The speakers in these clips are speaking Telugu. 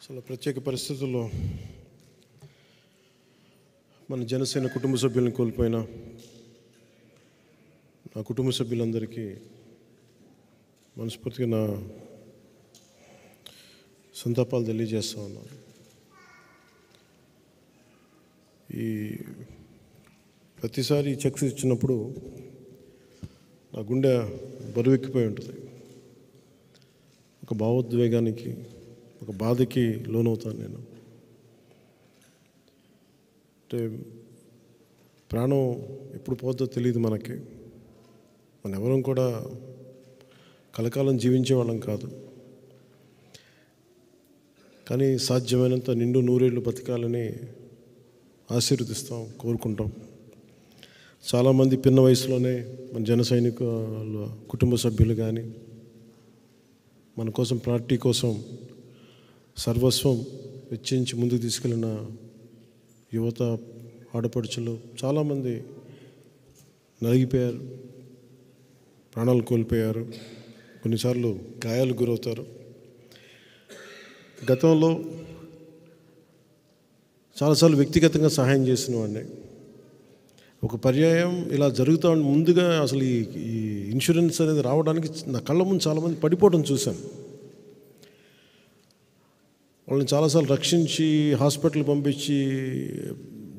అసలు ప్రత్యేక పరిస్థితుల్లో మన జనసేన కుటుంబ సభ్యులను కోల్పోయిన నా కుటుంబ సభ్యులందరికీ మనస్ఫూర్తిగా నా సంతాపాలు తెలియజేస్తా ఉన్నాను. ఈ ప్రతిసారి చెక్స్ ఇచ్చినప్పుడు నా గుండె బరువెక్కిపోయి ఉంటుంది. ఒక భావోద్వేగానికి, ఒక బాధకి లోనవుతాను నేను. అంటే ప్రాణం ఎప్పుడు పోతుందో తెలియదు మనకి. మన ఎవరం కూడా కలకాలం జీవించే వాళ్ళం కాదు. కానీ సాధ్యమైనంత నిండు నూరేళ్ళు బతకాలని ఆశీర్వదిస్తాం, కోరుకుంటాం. చాలామంది పిన్న వయసులోనే మన జన సైనికుల కుటుంబ సభ్యులు కానీ, మన కోసం, పార్టీ కోసం సర్వస్వం వెచ్చించి ముందుకు తీసుకెళ్ళిన యువత, ఆడపడుచులు చాలామంది నలిగిపోయారు, ప్రాణాలు కోల్పోయారు, కొన్నిసార్లు గాయాలు గురవుతారు. గతంలో చాలాసార్లు వ్యక్తిగతంగా సహాయం చేసిన వాడిని. ఒక పర్యాయం ఇలా జరుగుతూ ముందుగా అసలు ఈ ఇన్సూరెన్స్ అనేది రావడానికి నా కళ్ళ ముందు చాలామంది పడిపోవడం చూశాను. వాళ్ళని చాలాసార్లు రక్షించి హాస్పిటల్ పంపించి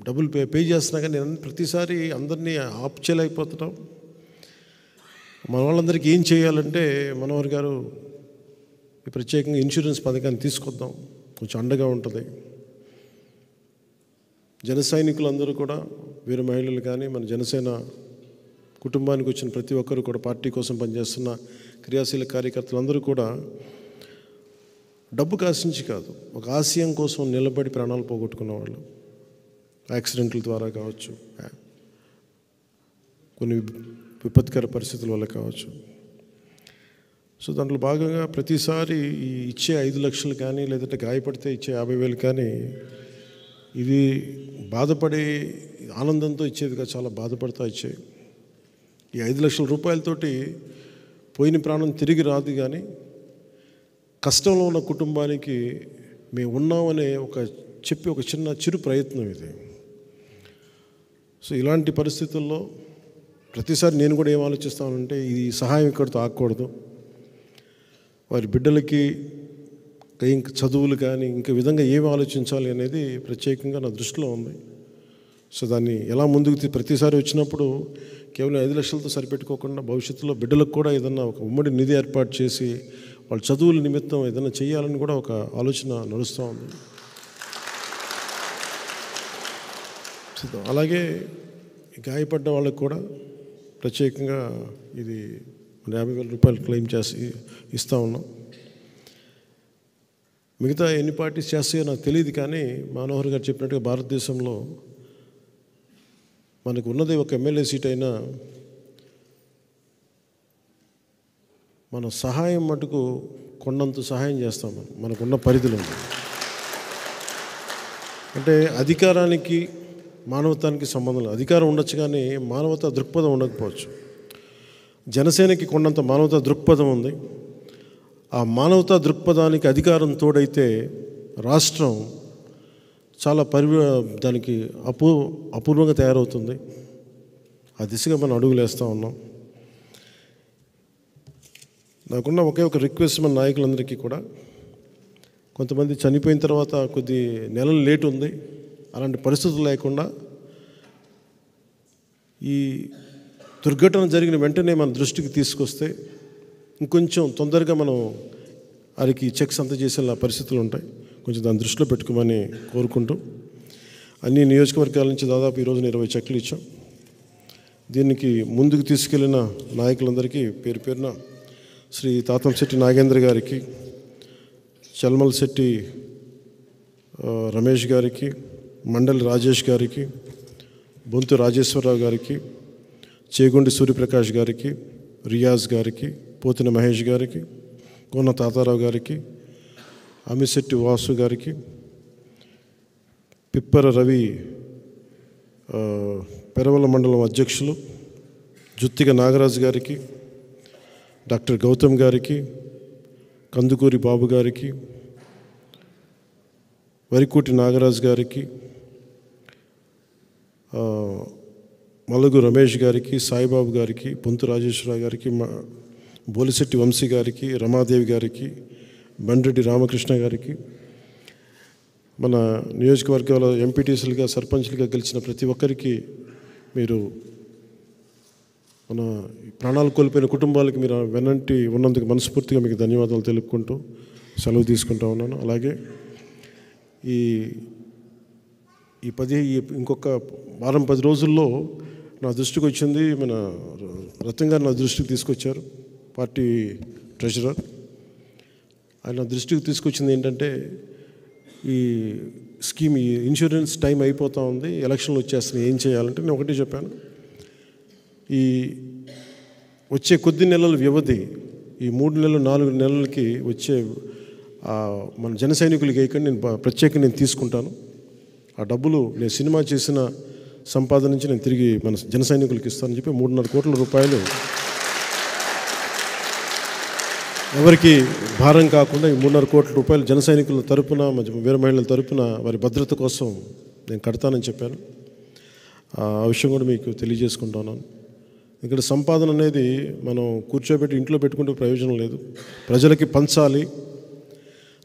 డబ్బులు పే చేస్తున్నా కానీ నేను ప్రతిసారి అందరినీ ఆప్ చేయలేకపోతున్నాం. మన వాళ్ళందరికీ ఏం చేయాలంటే, మనోహర్ గారు ప్రత్యేకంగా ఇన్సూరెన్స్ పథకాన్ని తీసుకొద్దాం, కొంచెం అండగా ఉంటుంది. జన సైనికులందరూ కూడా, వీర మహిళలు కానీ, మన జనసేన కుటుంబానికి వచ్చిన ప్రతి ఒక్కరు కూడా, పార్టీ కోసం పనిచేస్తున్న క్రియాశీల కార్యకర్తలందరూ కూడా డబ్బు ఆశించి కాదు, ఒక ఆశయం కోసం నిలబడి ప్రాణాలు పోగొట్టుకున్న వాళ్ళు, యాక్సిడెంట్ల ద్వారా కావచ్చు, కొన్ని విపత్కర పరిస్థితుల వల్ల కావచ్చు. సో దాంట్లో భాగంగా ప్రతిసారి ఈ ఇచ్చే 5 లక్షలు కానీ, లేదంటే గాయపడితే ఇచ్చే 50,000 కానీ, ఇది బాధపడే ఆనందంతో ఇచ్చేదిగా చాలా బాధపడతా ఇచ్చేవి. ఈ 5 లక్షల రూపాయలతోటి పోయిన ప్రాణం తిరిగి రాదు, కానీ కష్టంలో ఉన్న కుటుంబానికి మేము ఉన్నామనే ఒక చిన్న చిరు ప్రయత్నం ఇది. సో ఇలాంటి పరిస్థితుల్లో ప్రతిసారి నేను కూడా ఏం ఆలోచిస్తానంటే, ఈ సహాయం ఇక్కడితో ఆగకూడదు. వారి బిడ్డలకి ఇంక చదువులు కానీ, ఇంక విధంగా ఏమి ఆలోచించాలి అనేది ప్రత్యేకంగా నా దృష్టిలో ఉంది. సో దాన్ని ఎలా ముందుకు ప్రతిసారి వచ్చినప్పుడు కేవలం 5 లక్షలతో సరిపెట్టుకోకుండా భవిష్యత్తులో బిడ్డలకు కూడా ఏదన్నా ఒక ఉమ్మడి నిధి ఏర్పాటు చేసి వాళ్ళ చదువుల నిమిత్తం ఏదైనా చేయాలని కూడా ఒక ఆలోచన నడుస్తూ ఉంది. అలాగే గాయపడ్డ వాళ్ళకు కూడా ప్రత్యేకంగా ఇది 50,000 రూపాయలు క్లెయిమ్ చేసి ఇస్తూ ఉన్నాం. మిగతా ఎన్ని పార్టీస్ చేస్తాయో నాకు తెలియదు, కానీ మనోహర్ గారు చెప్పినట్టుగా భారతదేశంలో మనకు ఉన్నది ఒక ఎమ్మెల్యే సీట్ అయినా మన సహాయం మటుకు కొండంత సహాయం చేస్తాం. మనకున్న పరిధిలో అంటే అధికారానికి మానవతానికి సంబంధం లేదు. అధికారం ఉండొచ్చు కానీ మానవతా దృక్పథం ఉండకపోవచ్చు. జనసేనకి కొండంత మానవతా దృక్పథం ఉంది. ఆ మానవతా దృక్పథానికి అధికారం తోడైతే రాష్ట్రం చాలా దానికి అపూర్వంగా తయారవుతుంది. ఆ దిశగా మనం అడుగులు వేస్తూ ఉన్నాం. నాకున్న ఒకే ఒక రిక్వెస్ట్ మన నాయకులందరికీ కూడా, కొంతమంది చనిపోయిన తర్వాత కొద్ది నెలలు లేట్ ఉంది, అలాంటి పరిస్థితులు లేకుండా ఈ దుర్ఘటన జరిగిన వెంటనే మన దృష్టికి తీసుకొస్తే ఇంకొంచెం తొందరగా మనం వారికి చెక్స్ అంత చేసేలా పరిస్థితులు ఉంటాయి. కొంచెం దాన్ని దృష్టిలో పెట్టుకోమని కోరుకుంటూ, అన్ని నియోజకవర్గాల నుంచి దాదాపు ఈరోజు 20 చెక్లు ఇచ్చాం. దీనికి ముందుకు తీసుకెళ్లిన నాయకులందరికీ పేరు పేరున శ్రీ తాతంశెట్టి నాగేంద్ర గారికి, చల్మల్ శెట్టి రమేష్ గారికి, మండలి రాజేష్ గారికి, బొంతు రాజేశ్వరరావు గారికి, చేగుండి సూర్యప్రకాష్ గారికి, రియాజ్ గారికి, పోతిన మహేష్ గారికి, కోన తాతారావు గారికి, అమిశెట్టి వాసు గారికి, పిప్పర రవి పెరవల మండలం అధ్యక్షులు, జుత్తిగ నాగరాజు గారికి, డాక్టర్ గౌతమ్ గారికి, కందుకూరి బాబు గారికి, వరికోటి నాగరాజు గారికి, మలుగు రమేష్ గారికి, సాయిబాబు గారికి, పొంతు రాజేశ్వరరావు గారికి, బోలిశెట్టి వంశీ గారికి, రమాదేవి గారికి, బండ్రెడ్డి రామకృష్ణ గారికి, మన నియోజకవర్గాల ఎంపీటీసీలుగా సర్పంచ్లుగా గెలిచిన ప్రతి ఒక్కరికి, మీరు మన ప్రాణాలు కోల్పోయిన కుటుంబాలకి మీరు వెనంటి ఉన్నందుకు మనస్ఫూర్తిగా మీకు ధన్యవాదాలు తెలుపుకుంటూ సెలవు తీసుకుంటా ఉన్నాను. అలాగే ఇంకొక వారం 10 రోజుల్లో నా దృష్టికి వచ్చింది, మన రతన్ గారు నా దృష్టికి తీసుకొచ్చారు, పార్టీ ట్రెజరర్. ఆయన నా దృష్టికి తీసుకొచ్చింది ఏంటంటే, ఈ స్కీమ్, ఈ ఇన్సూరెన్స్ టైం అయిపోతూ ఉంది, ఎలక్షన్లు వచ్చేస్తున్నాయి, ఏం చేయాలంటే నేను ఒకటే చెప్పాను, ఈ వచ్చే కొద్ది నెలల వ్యవధి, ఈ 3 నెలలు 4 నెలలకి వచ్చే మన జన సైనికులకి వేయకండి, నేను ప్రత్యేకంగా నేను తీసుకుంటాను. ఆ డబ్బులు నేను సినిమా చేసిన సంపాదన నుంచి నేను తిరిగి మన జన సైనికులకి ఇస్తానని చెప్పి 3.5 కోట్ల రూపాయలు ఎవరికి భారం కాకుండా ఈ 3.5 కోట్ల రూపాయలు జన సైనికుల తరపున, వీర మహిళల తరపున వారి భద్రత కోసం నేను కడతానని చెప్పాను. ఆ విషయం కూడా మీకు తెలియజేసుకుంటున్నాను. ఇక్కడ సంపాదన అనేది మనం కూర్చోబెట్టి ఇంట్లో పెట్టుకుంటే ప్రయోజనం లేదు, ప్రజలకి పంచాలి.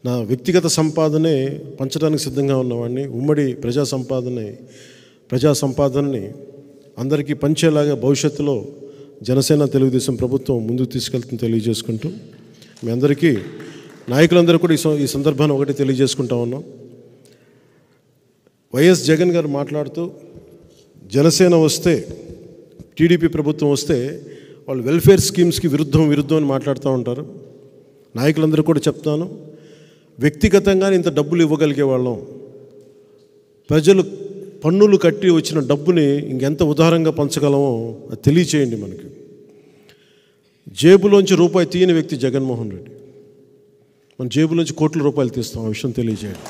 నా వ్యక్తిగత సంపాదనే పంచడానికి సిద్ధంగా ఉన్నవాడిని. ఉమ్మడి ప్రజా సంపాదనని అందరికీ పంచేలాగా భవిష్యత్తులో జనసేన తెలుగుదేశం ప్రభుత్వం ముందుకు తీసుకెళ్తుందని తెలియజేసుకుంటూ, మీ అందరికీ నాయకులందరూ కూడా ఈ సందర్భాన్ని ఒకటి తెలియజేసుకుంటా ఉన్నాం. వైఎస్ జగన్ గారు మాట్లాడుతూ, జనసేన వస్తే, టీడీపీ ప్రభుత్వం వస్తే వాళ్ళు వెల్ఫేర్ స్కీమ్స్కి విరుద్ధం అని మాట్లాడుతూ ఉంటారు. నాయకులందరూ కూడా చెప్తాను, వ్యక్తిగతంగానే ఇంత డబ్బులు ఇవ్వగలిగే వాళ్ళం, ప్రజలు పన్నులు కట్టి వచ్చిన డబ్బుని ఇంకెంత ఉదారంగా పంచగలమో అది తెలియచేయండి. మనకి జేబులోంచి రూపాయి తీయని వ్యక్తి జగన్మోహన్ రెడ్డి, మన జేబులోంచి కోట్ల రూపాయలు తీస్తాం, ఆ విషయం తెలియజేయండి.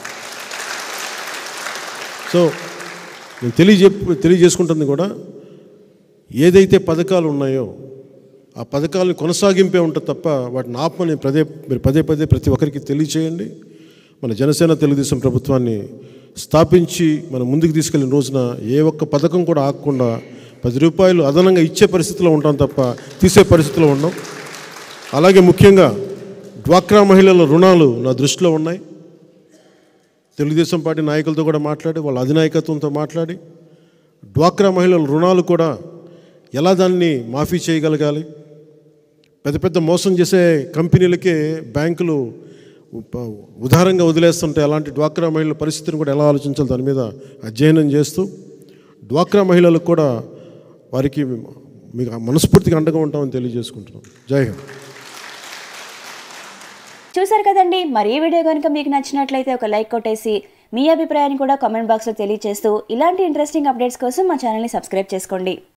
సో నేను తెలియజేసుకుంటుంది కూడా, ఏదైతే పథకాలు ఉన్నాయో ఆ పథకాలను కొనసాగింపే ఉంటుంది తప్ప వాటిని ఆపమని మీరు పదే ప్రతి ఒక్కరికి తెలియచేయండి. మన జనసేన తెలుగుదేశం ప్రభుత్వాన్ని స్థాపించి మనం ముందుకు తీసుకెళ్ళిన రోజున ఏ ఒక్క పథకం కూడా ఆగకుండా 10 రూపాయలు అదనంగా ఇచ్చే పరిస్థితిలో ఉంటాం తప్ప తీసే పరిస్థితిలో ఉన్నాం. అలాగే ముఖ్యంగా డ్వాక్రా మహిళల రుణాలు నా దృష్టిలో ఉన్నాయి. తెలుగుదేశం పార్టీ నాయకులతో కూడా మాట్లాడి, వాళ్ళ అధినాయకత్వంతో మాట్లాడి, డ్వాక్రా మహిళల రుణాలు కూడా ఎలా దాన్ని మాఫీ చేయగలగాలి. పెద్ద మోసం చేసే కంపెనీలకే బ్యాంకులు ఉదారంగా వదిలేస్తుంటే అలాంటి డ్వాక్రా మహిళల పరిస్థితిని కూడా ఎలా ఆలోచించాలి దాని మీద అధ్యయనం చేస్తూ, డ్వాక్రా మహిళలకు కూడా వారికి మీకు మనస్ఫూర్తిగా అండగా ఉంటామని తెలియజేసుకుంటున్నాం. జై హింద్. చూసారు కదండి, మరి ఈ వీడియో కనుక మీకు నచ్చినట్లయితే ఒక లైక్ కొట్టేసి మీ అభిప్రాయాన్ని కూడా కామెంట్ బాక్స్లో తెలియజేస్తూ, ఇలాంటి ఇంట్రెస్టింగ్ అప్డేట్స్ కోసం మా ఛానల్ని సబ్స్క్రైబ్ చేసుకోండి.